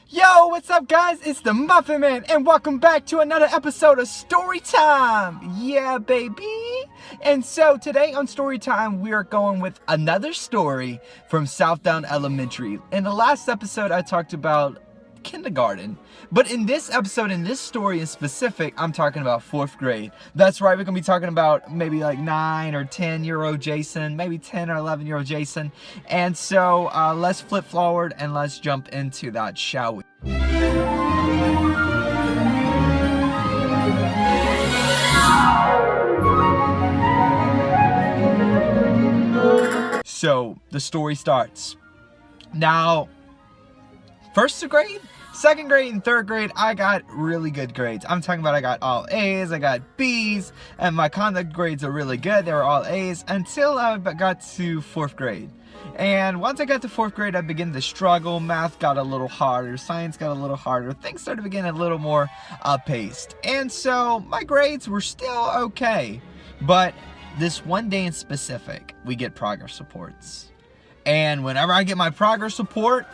Yo, what's up guys? It's the Muffin Man and welcome back to another episode of Storytime. Yeah, baby. And so today on Storytime, we are going with another story from Southdown Elementary. In the last episode, I talked about kindergarten, but in this episode, in this story in specific, I'm talking about 4th grade. That's right, we're gonna be talking about maybe like 9 or 10-year-old Jason, maybe 10 or 11-year-old Jason. And so let's flip forward and let's jump into that, shall we? So the story starts. Now, 1st grade, 2nd grade, and 3rd grade, I got really good grades. I'm talking about I got all A's, I got B's, and my conduct grades are really good. They were all A's until I got to 4th grade. And once I got to 4th grade, I began to struggle. Math got a little harder, science got a little harder. Things started to get a little more paced. And so my grades were still okay. But this one day in specific, we get progress reports. And whenever I get my progress report,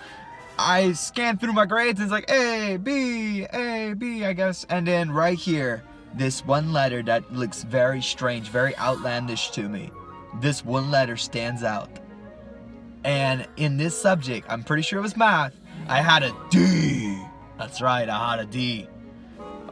I scan through my grades and it's like A, B, I guess. And then right here, this one letter that looks very strange, very outlandish to me. This one letter stands out. And in this subject, I'm pretty sure it was math, I had a D. That's right, I had a D.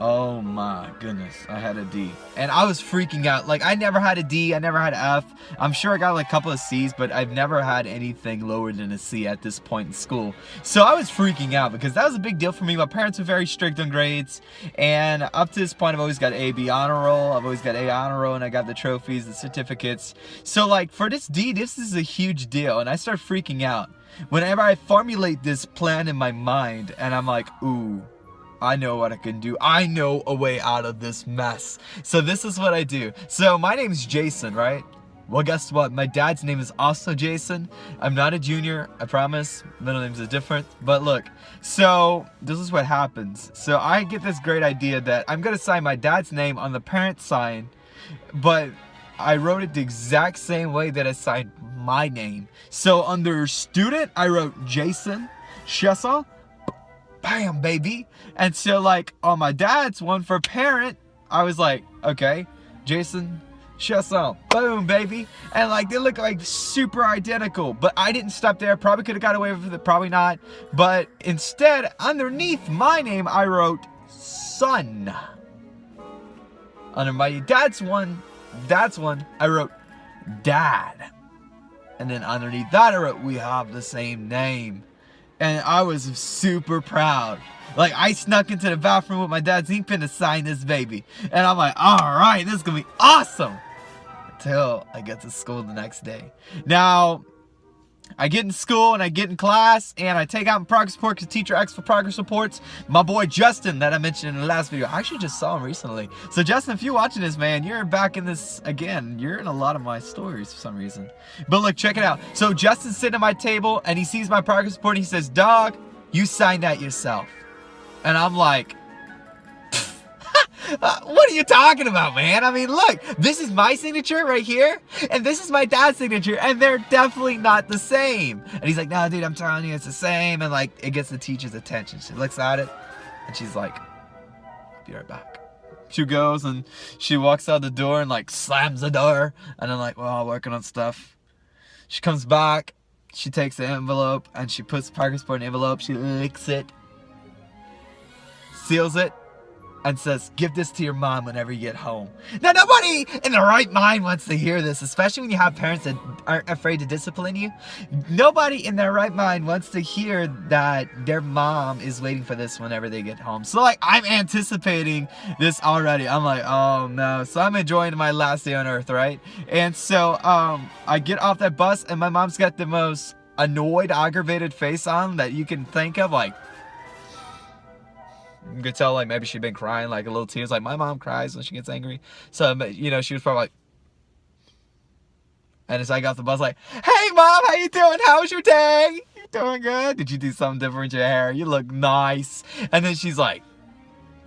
Oh my goodness, I had a D. And I was freaking out. Like, I never had a D, I never had an F. I'm sure I got like a couple of C's, but I've never had anything lower than a C at this point in school. So I was freaking out because that was a big deal for me. My parents were very strict on grades. And up to this point, I've always got A, B honor roll. I've always got A honor roll, and I got the trophies, the certificates. So like for this D, this is a huge deal. And I start freaking out whenever I formulate this plan in my mind. And I'm like, ooh, I know what I can do. I know a way out of this mess. So this is what I do. So my name's Jason, right? Well, guess what? My dad's name is also Jason. I'm not a junior, I promise. Middle names are different. But look, so this is what happens. So I get this great idea that I'm gonna sign my dad's name on the parent sign, but I wrote it the exact same way that I signed my name. So under student, I wrote Jason Shessa. Bam, baby. And so like on my dad's one for parent, I was like, okay, Jason Chasson, boom, baby. And like they look like super identical, but I didn't stop there. Probably could have got away with it, probably not. But instead, underneath my name, I wrote son. Under my dad's one, I wrote dad. And then underneath that, I wrote, we have the same name. And I was super proud. Like, I snuck into the bathroom with my dad's ink pen to sign this baby. And I'm like, alright, this is gonna be awesome. Until I get to school the next day. Now, I get in school and I get in class and I take out my progress report because teacher asks for progress reports. My boy Justin that I mentioned in the last video, I actually just saw him recently. So Justin, if you're watching this, man, you're back in this again. You're in a lot of my stories for some reason. But look, check it out. So Justin's sitting at my table and he sees my progress report and he says, dog, you signed that yourself. And I'm like, what are you talking about, man? I mean, look, this is my signature right here, and this is my dad's signature, and they're definitely not the same. And he's like, no, dude, I'm telling you, it's the same. And like, it gets the teacher's attention. She looks at it, and she's like, I'll be right back. She goes, and she walks out the door and like slams the door. And I'm like, well, working on stuff. She comes back, she takes the envelope, and she puts the progress report in the envelope. She licks it, seals it, and says, give this to your mom whenever you get home. Now, nobody in the right mind wants to hear this, especially when you have parents that aren't afraid to discipline you. Nobody in their right mind wants to hear that their mom is waiting for this whenever they get home. So, like, I'm anticipating this already. I'm like, oh, no. So, I'm enjoying my last day on earth, right? And so, I get off that bus, and my mom's got the most annoyed, aggravated face on that you can think of, like, you could tell, like, maybe she'd been crying, like, a little tears. Like, my mom cries when she gets angry. So, you know, she was probably like, and as I got off the bus, like, hey, Mom, how you doing? How was your day? You doing good? Did you do something different with your hair? You look nice. And then she's like,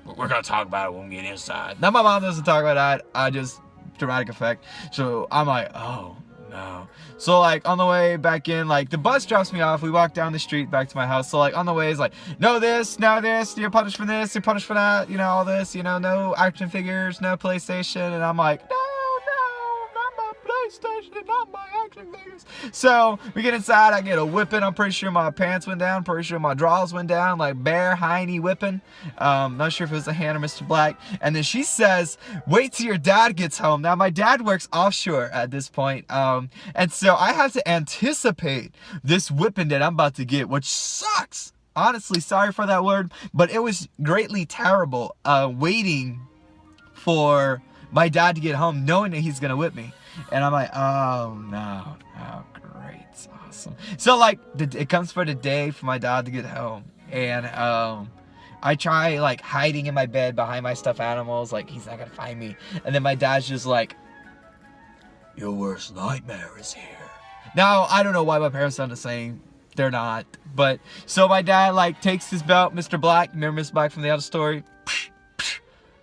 we're going to talk about it when we get inside. Now, my mom doesn't talk about that. I just, dramatic effect. So, I'm like, oh, no. So like on the way back in, like the bus drops me off. We walk down the street back to my house. So like on the way is like, no this, no this, you're punished for this, you're punished for that, you know, all this, you know, no action figures, no PlayStation. And I'm like, no, not my PlayStation and not my action figures. So we get inside, I get a whipping. I'm pretty sure my pants went down, pretty sure my drawers went down, like bare hiney whipping. Not sure if it was a hand or Mr. Black. And then she says, wait till your dad gets home. Now my dad works offshore at this point, and so I have to anticipate this whipping that I'm about to get, which sucks. Honestly, sorry for that word, but it was greatly terrible waiting for my dad to get home knowing that he's gonna whip me. And I'm like, oh no, oh great, it's awesome. So like it comes for the day for my dad to get home, and I try like hiding in my bed behind my stuffed animals, like he's not gonna find me. And then my dad's just like, your worst nightmare is here. Now I don't know why my parents sound the same. They're not. But so my dad like takes his belt, Mr. Black, remember Mr. Black from the other story?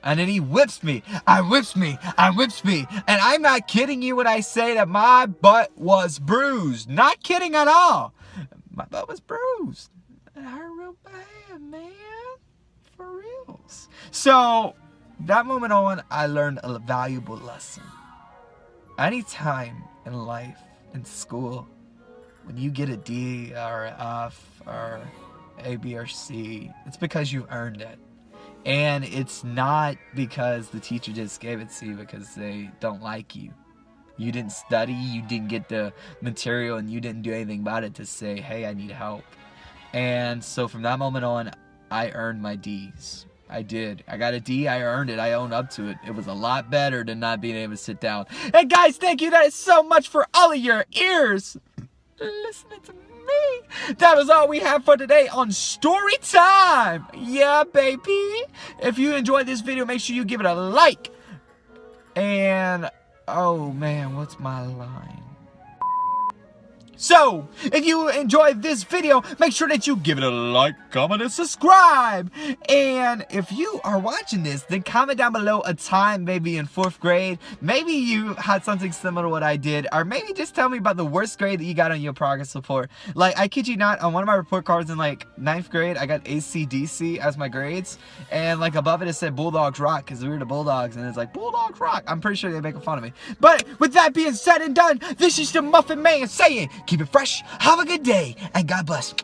And then he whips me. I whips me. And I'm not kidding you when I say that my butt was bruised. Not kidding at all. My butt was bruised. It hurt real bad, man. For reals. So, that moment on, I learned a valuable lesson. Anytime in life, in school, when you get a D or an F or A, B, or C, it's because you earned it. And it's not because the teacher just gave it to you because they don't like you. You didn't study, you didn't get the material, and you didn't do anything about it to say, hey, I need help. And so from that moment on, I earned my D's. I did. I got a D, I earned it, I own up to it. It was a lot better than not being able to sit down. And guys, thank you, that is so much for all of your ears listening to me. That was all we have for today on Story Time. Yeah, baby. If you enjoyed this video, make sure you give it a like. And, oh man, what's my line? So, if you enjoyed this video, make sure that you give it a like, comment, and subscribe. And if you are watching this, then comment down below a time maybe in 4th grade. Maybe you had something similar to what I did. Or maybe just tell me about the worst grade that you got on your progress report. Like, I kid you not, on one of my report cards in like 9th grade, I got ACDC as my grades. And like above it said Bulldogs Rock because we were the Bulldogs. And it's like, Bulldogs Rock. I'm pretty sure they're making fun of me. But with that being said and done, this is the Muffin Man saying, keep it fresh, have a good day, and God bless.